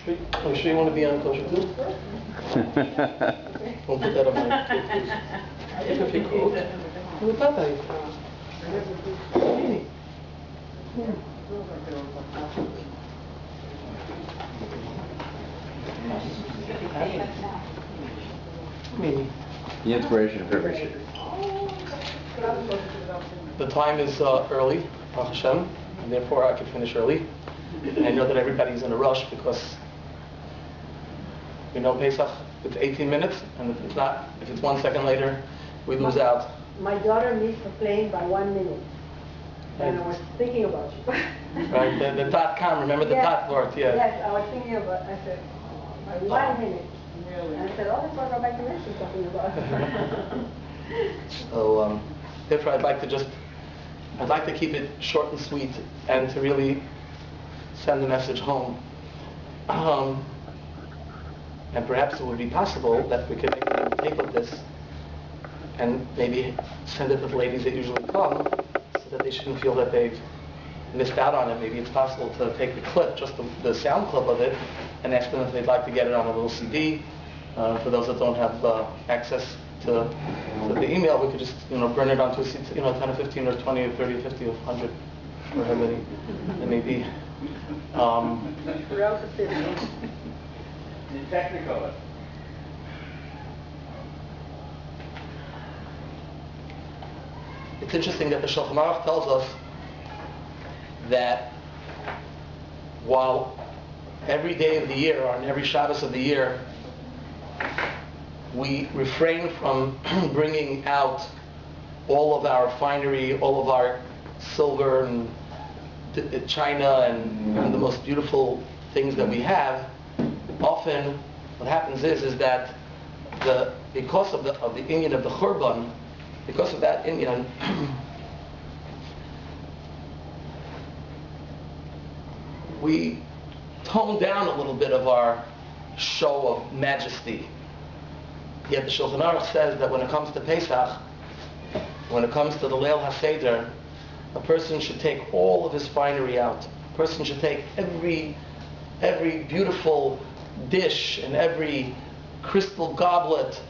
Are you sure you want to be on kosher too? We'll put that on my please. If you could. Look at that. The inspiration of every shit. The time is early, Baruch Hashem, and therefore I can finish early. And I know that everybody's in a rush because we know Pesach, it's 18 minutes, and if it's 1 second later, we lose out. My daughter missed the plane by 1 minute, and I was thinking about you. Right, the .com, remember the dot word, yeah. Yes, I was thinking about, I said, by 1 minute. Really? And I said, oh, that's what Rabbi Tzvi is talking about. So, therefore I'd like to keep it short and sweet, and to really send the message home. And perhaps it would be possible that we could make a tape of this and maybe send it to the ladies that usually come so that they shouldn't feel that they've missed out on it. Maybe it's possible to take the clip, just the sound clip of it, and ask them if they'd like to get it on a little CD. For those that don't have access to the email, we could just burn it onto a CD, 10 or 15 or 20 or 30 or 50 or 100 or how many it may be. Technicolor. It's interesting that the Shulchan Aruch tells us that while every day of the year, or on every Shabbos of the year, we refrain from bringing out all of our finery, all of our silver and china and the most beautiful things that we have, often what happens is that because of the inyan of the Churban, because of that inyan, we tone down a little bit of our show of majesty. Yet the Shulchan Aruch says that when it comes to Pesach, when it comes to the Leil HaSeder, a person should take all of his finery out. A person should take every beautiful dish and every crystal goblet,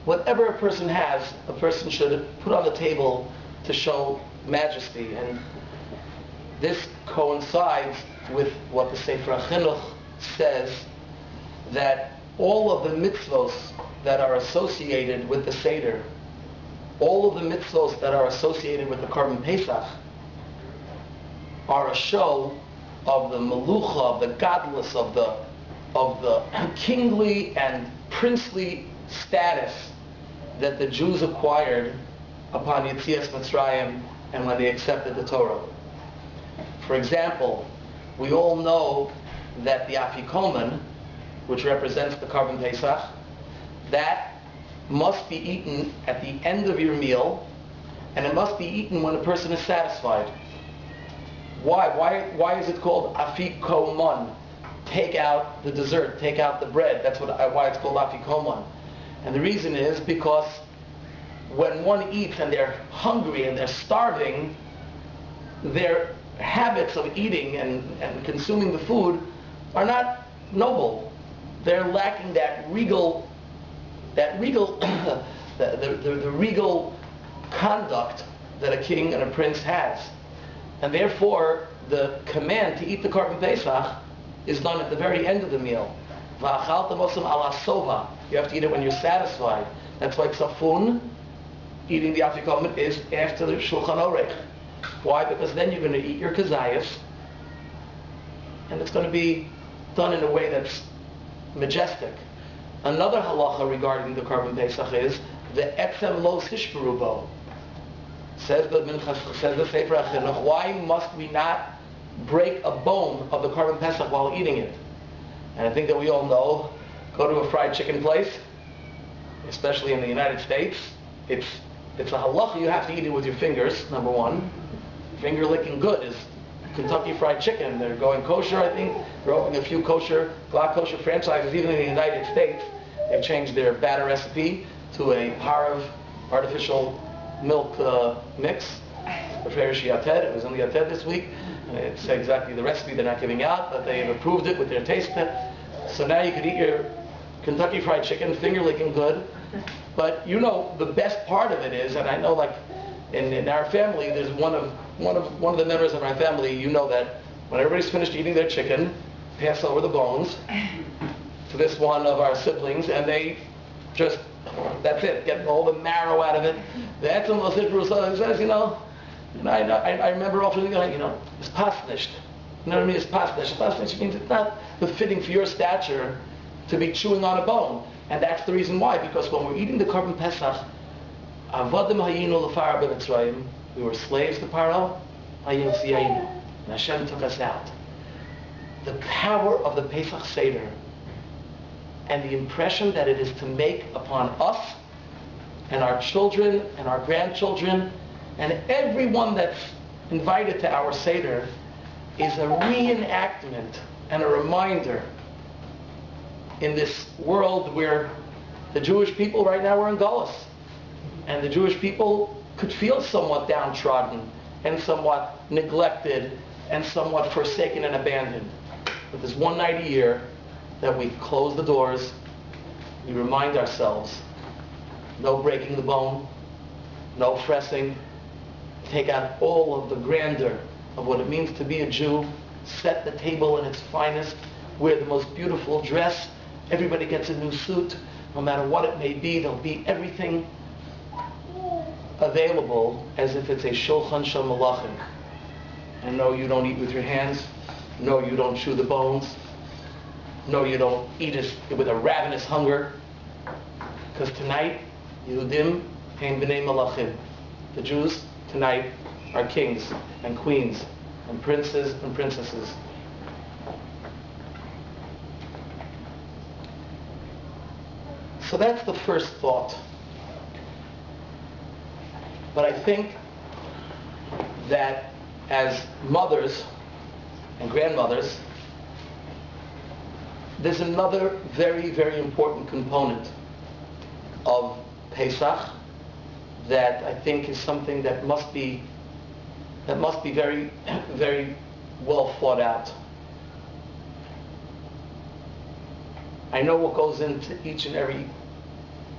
whatever a person has, a person should put on the table to show majesty. And this coincides with what the Sefer HaChinuch says, that all of the mitzvos that are associated with the Seder, all of the mitzvos that are associated with the Korban Pesach, are a show of the melucha, of the godless, of the kingly and princely status that the Jews acquired upon Yetzias Mitzrayim and when they accepted the Torah. For example, we all know that the afikomen, which represents the Korban Pesach, that must be eaten at the end of your meal, and it must be eaten when a person is satisfied. Why is it called afikoman? Take out the dessert, take out the bread. That's why it's called afikoman. And the reason is because when one eats and they're hungry and they're starving, their habits of eating and consuming the food are not noble. They're lacking that regal the regal conduct that a king and a prince has. And therefore, the command to eat the Korban Pesach is done at the very end of the meal. You have to eat it when you're satisfied. That's why tzafun, eating the afikomen, is after the Shulchan Aruch. Why? Because then you're going to eat your kazayas, and it's going to be done in a way that's majestic. Another halacha regarding the Korban Pesach is the etzem lo tishberu bo. Says the Sefer HaChinuch, why must we not break a bone of the Korban Pesach while eating it? And I think that we all know, go to a fried chicken place, especially in the United States, it's a halacha, you have to eat it with your fingers, number one. Finger licking good is Kentucky Fried Chicken. They're going kosher, I think. They're opening a few black kosher franchises, even in the United States. They've changed their batter recipe to a parav artificial milk mix. It was in the Yated this week. It's exactly the recipe they're not giving out, but they've approved it with their taste So now you could eat your Kentucky Fried Chicken, finger licking good. But you know, the best part of it is, and I know like in our family, there's one of the members of my family, you know that when everybody's finished eating their chicken, pass over the bones to this one of our siblings, and they just, that's it, get all the marrow out of it. That's the most important. Says, you know, and I remember often, you know, it's pasnished. You know what I mean? It's pasnished. Pasnished means it's not befitting for your stature to be chewing on a bone. And that's the reason why, because when we're eating the Korban Pesach, Avadim hayinu l'far b'Mitzrayim, we were slaves to Paro, hayinu tziyayinu, and Hashem took us out. The power of the Pesach Seder and the impression that it is to make upon us and our children and our grandchildren and everyone that's invited to our Seder is a reenactment and a reminder in this world where the Jewish people right now are in Galus, and the Jewish people could feel somewhat downtrodden and somewhat neglected and somewhat forsaken and abandoned. But there's one night a year that we close the doors, we remind ourselves, no breaking the bone, no pressing, take out all of the grandeur of what it means to be a Jew, set the table in its finest, wear the most beautiful dress, everybody gets a new suit, no matter what it may be, there'll be everything available as if it's a shulchan shel malachim. And no, you don't eat with your hands, no, you don't chew the bones, no, you don't eat with a ravenous hunger, because tonight, Yehudim hein b'nei malachim. The Jews tonight are kings and queens and princes and princesses. So that's the first thought. But I think that as mothers and grandmothers, there's another very, very important component of Pesach that I think is something that must be very, very well thought out. I know what goes into each and every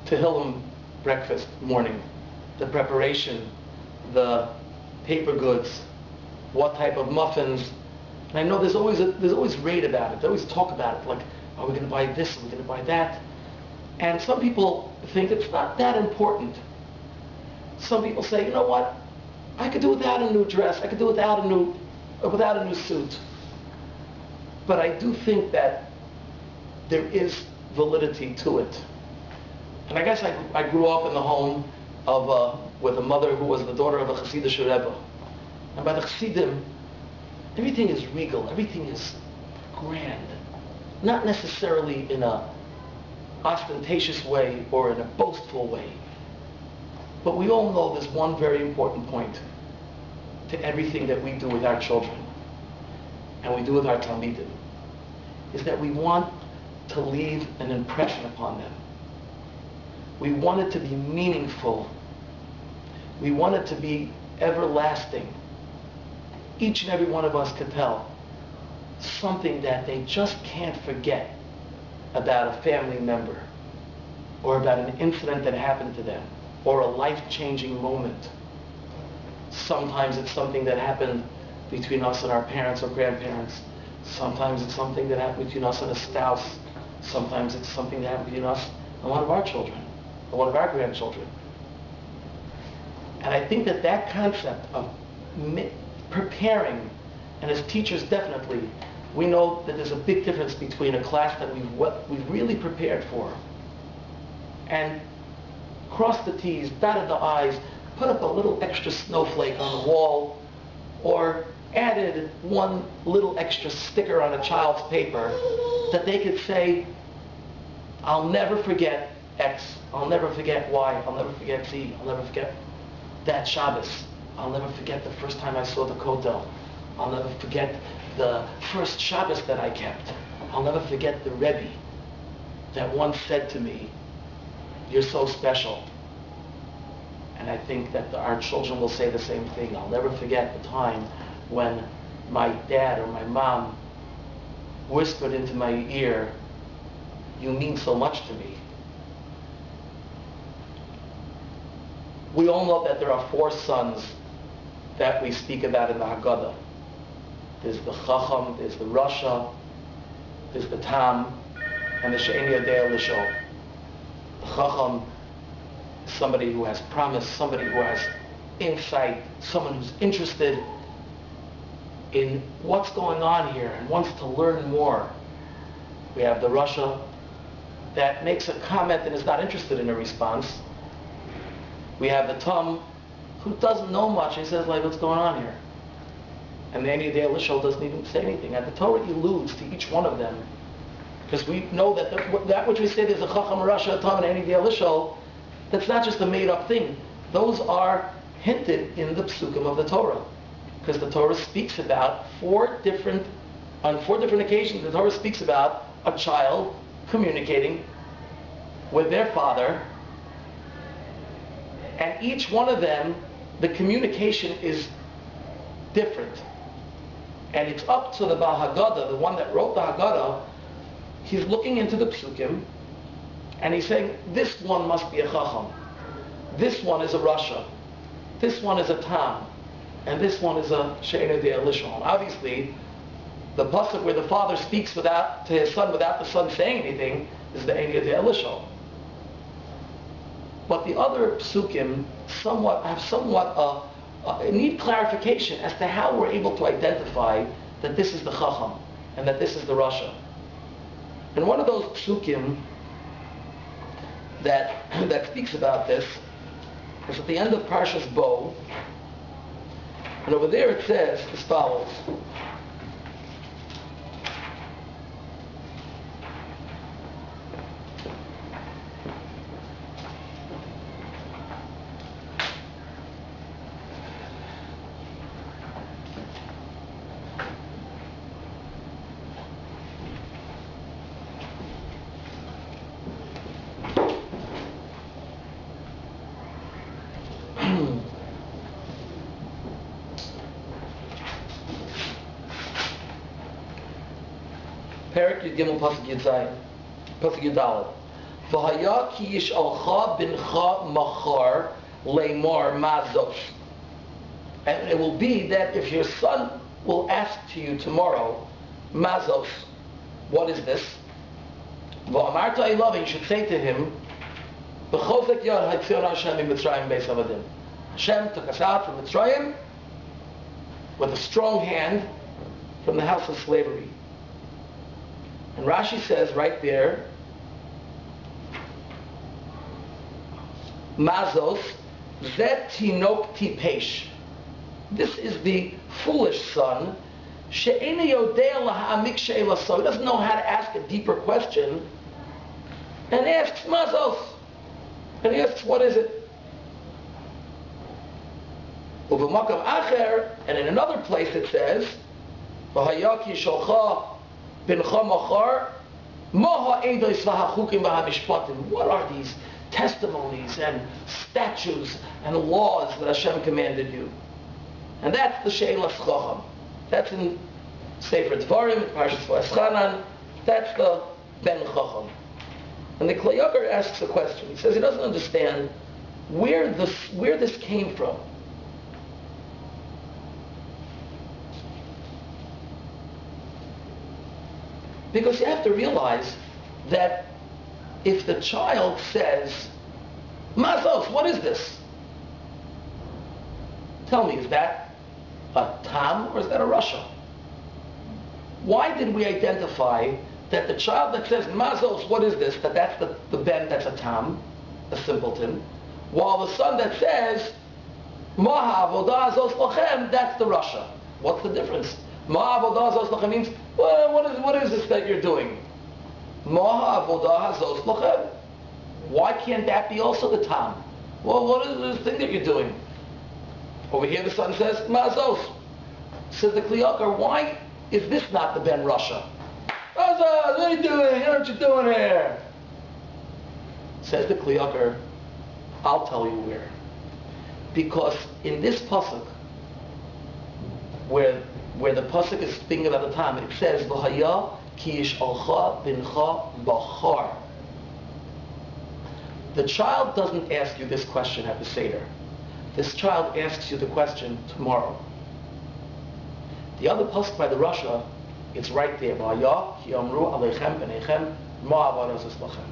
Tehillim breakfast morning, the preparation, the paper goods, what type of muffins. And I know there's always rate about it. They always talk about it, like, are we going to buy this? Are we going to buy that? And some people think it's not that important. Some people say, you know what? I could do without a new dress. I could do without a new suit. But I do think that there is validity to it. And I guess I grew up in the home of with a mother who was the daughter of a Hasidic Rebbe. And by the Hasidim, everything is regal, everything is grand. Not necessarily in a ostentatious way or in a boastful way. But we all know there's one very important point to everything that we do with our children and we do with our Talmidim, is that we want to leave an impression upon them. We want it to be meaningful. We want it to be everlasting. Each and every one of us could tell something that they just can't forget about a family member, or about an incident that happened to them, or a life-changing moment. Sometimes it's something that happened between us and our parents or grandparents. Sometimes it's something that happened between us and a spouse. Sometimes it's something that happened between us and one of our children, or one of our grandchildren. And I think that concept of preparing, and as teachers definitely, we know that there's a big difference between a class that we've really prepared for and crossed the T's, dotted the I's, put up a little extra snowflake on the wall, or added one little extra sticker on a child's paper that they could say, I'll never forget X, I'll never forget Y, I'll never forget Z, I'll never forget that Shabbos, I'll never forget the first time I saw the Kotel, I'll never forget the first Shabbos that I kept, I'll never forget the Rebbe that once said to me, you're so special. And I think that our children will say the same thing. I'll never forget the time when my dad or my mom whispered into my ear you mean so much to me. We all know that there are 4 sons that we speak about in the Haggadah. There's the Chacham, there's the Rasha, there's the Tam, and the She'eni Yodea L'Shol. The Chacham is somebody who has promise, somebody who has insight, someone who's interested in what's going on here and wants to learn more. We have the Rasha that makes a comment and is not interested in a response. We have the Tam who doesn't know much. He says, like, what's going on here? And the She'eni Yodea L'Shol doesn't even say anything. And the Torah alludes to each one of them, because we know that that which we say there's a Chacham, a Rasha, a Tam, and She'eni Yodea L'Shol, that's not just a made-up thing. Those are hinted in the psukim of the Torah, because the Torah speaks about on 4 different occasions, the Torah speaks about a child communicating with their father, and each one of them, the communication is different. And it's up to the Baal Haggadah, the one that wrote the Haggadah. He's looking into the psukim, and he's saying, this one must be a Chacham, this one is a Rasha, this one is a Tam, and this one is a She'eni Yodea L'Shol. Obviously, the pasuk where the father speaks to his son without the son saying anything is the She'eni Yodea L'Shol. But the other psukim need clarification as to how we're able to identify that this is the Chacham and that this is the Rasha. And one of those psukim that speaks about this is at the end of Parshas Bo, and over there it says as follows. Perik Yud Gimel Pasuk Yud Zayin, Pasuk Yud Daled. V'haya ki yishalcha bincha machar leimor mazos. And it will be that if your son will ask to you tomorrow, mazos, what is this? V'amarta ilav, you should say to him, B'chozek yad hatzir Hashem in Mitzrayim beis avadim. Hashem took us out from Mitzrayim with a strong hand from the house of slavery. And Rashi says right there, Mazos, Zet Tinok Tipesh. This is the foolish son. She'eni Yodea Laha'amik She'ela. So he doesn't know how to ask a deeper question. And asks Mazos. And he asks, what is it? Uv'makam Acher, and in another place it says, V'hayak Yishalcha Bincha Machar, Maha Eidos V'hachukim V'hamishpatim. What are these testimonies and statutes and laws that Hashem commanded you? And that's the She'elas Chacham. That's in Sefer Dvarim, Parshas V'eschanan. That's the Ben Chacham. And the Kli Yakar asks a question. He says he doesn't understand where this came from. Because you have to realize that if the child says, Mazos, what is this? Tell me, is that a Tam or is that a Rasha? Why did we identify that the child that says, Mazos, what is this, that's the Ben, that's a Tam, a simpleton, while the son that says, Maha avodah azos lachem, that's the Rasha? What's the difference? Maha avodah azos lachem means, well, what is this that you're doing? Maha avodah azos lachem. Why can't that be also the Tam? Well, what is this thing that you're doing? Over here the son says, Mazos. Says the Kli Yakar, why is this not the Ben Rasha? Mazos, what are you doing? You know what you're doing here? Says the Kli Yakar, I'll tell you where. Because in this pasuk, where the pasuk is speaking about the time, it says, V'haya ki yishalcha bincha bachar. The child doesn't ask you this question at the Seder. This child asks you the question tomorrow. The other pasuk by the Rasha, it's right there. V'haya ki amru aleichem b'neichem ma avaros eslachem.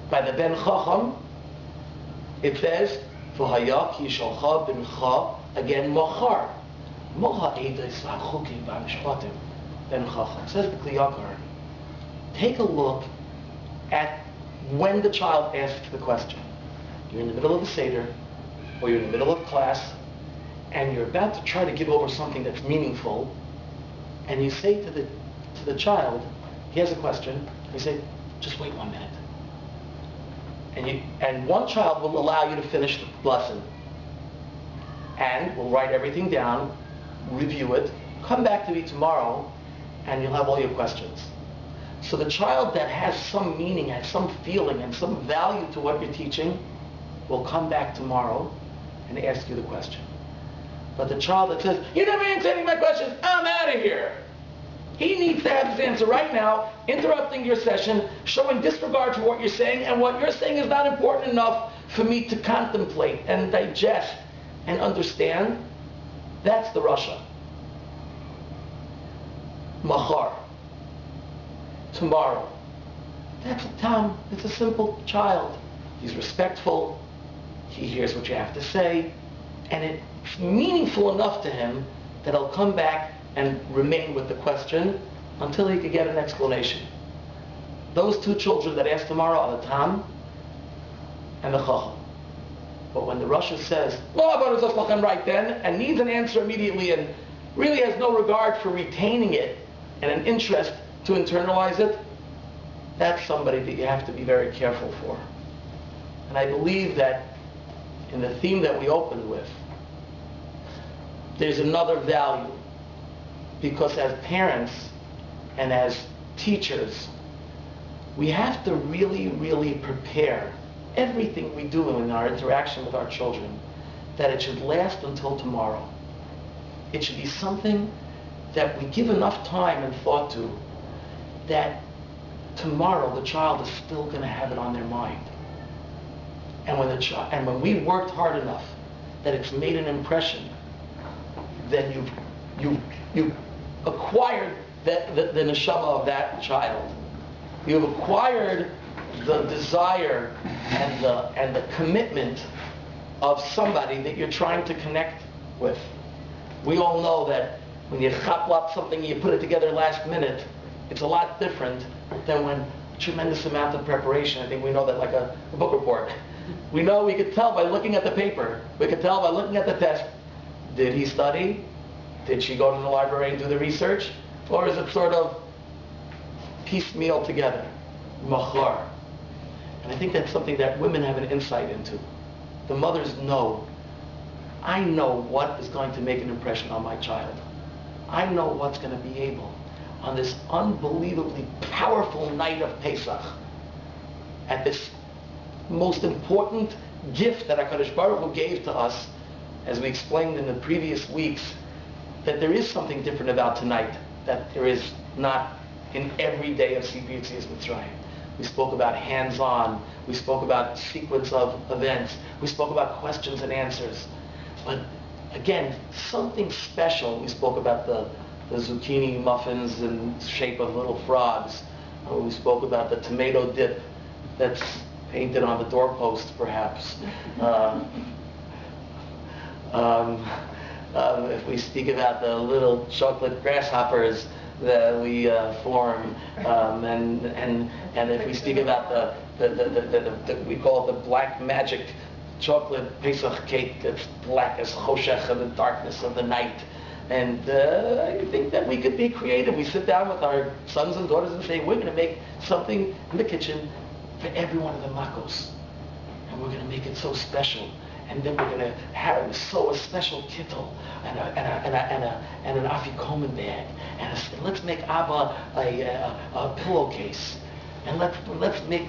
By the Ben Chacham, it says, V'haya ki yishalcha bincha, again, machar. Moha edis v'chukim v'mishpatim. Ben Chacham. Says the Kli Yakar. Take a look at when the child asks the question. You're in the middle of the Seder, or you're in the middle of class, and you're about to try to give over something that's meaningful, and you say to the child, he has a question, you say, just wait 1 minute. And one child will allow you to finish the lesson, and will write everything down, review it, come back to me tomorrow, and you'll have all your questions. So the child that has some meaning, has some feeling, and some value to what you're teaching, will come back tomorrow and ask you the question. But the child that says, you never answered any of my questions, I'm out of here. He needs to have his answer right now, interrupting your session, showing disregard for what you're saying, and what you're saying is not important enough for me to contemplate and digest and understand. That's the Rasha. Machar. Tomorrow. That's a tam. It's a simple child. He's respectful. He hears what you have to say. And it's meaningful enough to him that he'll come back and remain with the question until he could get an explanation. Those two children that ask tomorrow are the tam and the chacham. But when the Rasha says, right then, and needs an answer immediately and really has no regard for retaining it and an interest to internalize it, that's somebody that you have to be very careful for. And I believe that in the theme that we opened with, there's another value. Because as parents and as teachers, we have to really, really prepare everything we do in our interaction with our children, that it should last until tomorrow. It should be something that we give enough time and thought to, that tomorrow the child is still going to have it on their mind. And when we worked hard enough that it's made an impression, then you've acquired the neshama of that child. You've acquired the desire and the commitment of somebody that you're trying to connect with. We all know that when you chop up something, you put it together last minute, it's a lot different than when a tremendous amount of preparation. I think we know that like a book report. We could tell by looking at the paper. We could tell by looking at the test. Did he study? Did she go to the library and do the research? Or is it sort of piecemeal together? Machar. And I think that's something that women have an insight into. The mothers know, I know what is going to make an impression on my child. I know what's going to be able, on this unbelievably powerful night of Pesach, at this most important gift that HaKadosh Baruch Hu gave to us, as we explained in the previous weeks, that there is something different about tonight that there is not in every day of Sipur Yetzias Mitzrayim. We spoke about hands-on. We spoke about sequence of events. We spoke about questions and answers. But again, something special. We spoke about the zucchini muffins in shape of little frogs. We spoke about the tomato dip that's painted on the doorpost, perhaps. If we speak about the little chocolate grasshoppers that we form, and if we speak about the we call it the black magic chocolate Pesach cake that's black as choshech and the darkness of the night. And I think that we could be creative. We sit down with our sons and daughters and say, we're going to make something in the kitchen for every one of the makos. And we're going to make it so special. And then we're going to sew a special kittel and an afikoman bag. And let's make Abba a pillowcase. And let's make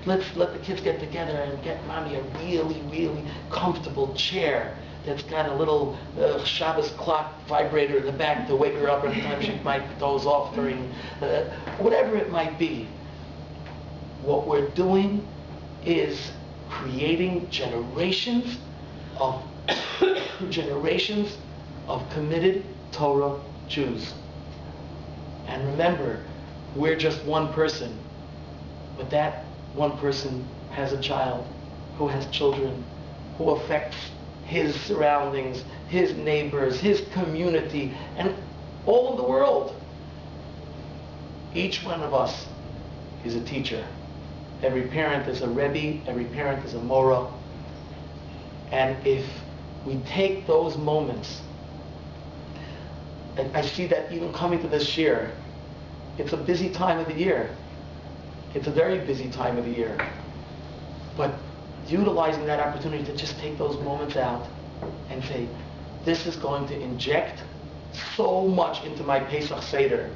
let's let the kids get together and get mommy a really, really comfortable chair that's got a little Shabbos clock vibrator in the back to wake her up every time she might doze off during, whatever it might be. What we're doing is creating generations of committed Torah Jews. And remember, we're just one person, but that one person has a child, who has children, who affects his surroundings, his neighbors, his community, and all of the world. Each one of us is a teacher. Every parent is a Rebbe, every parent is a Morah. And if we take those moments, and I see that even coming to this year, it's a busy time of the year. It's a very busy time of the year. But utilizing that opportunity to just take those moments out and say, this is going to inject so much into my Pesach Seder.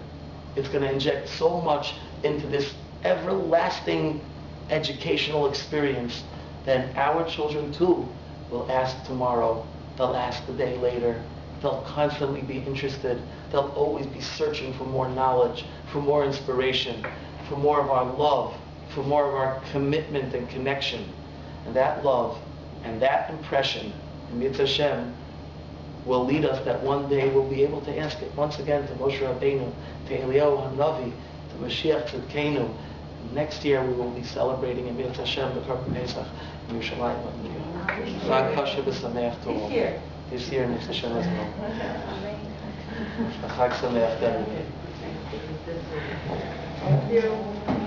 It's going to inject so much into this everlasting educational experience that our children too will ask tomorrow, they'll ask the day later, they'll constantly be interested, they'll always be searching for more knowledge, for more inspiration, for more of our love, for more of our commitment and connection. And that love and that impression, and Mitzvah Hashem, will lead us that one day we'll be able to ask it once again to Moshe Rabbeinu, to Eliyahu HaNavi, to Mashiach Tzidkenu. Next year we will be celebrating in Mitzvah Hashem the Korban Pesach in Yerushalayim. Chag Kasher B'Sameach to all. This year, Mitzvah Hashem as well. Chag Sameach to everyone. Thank you.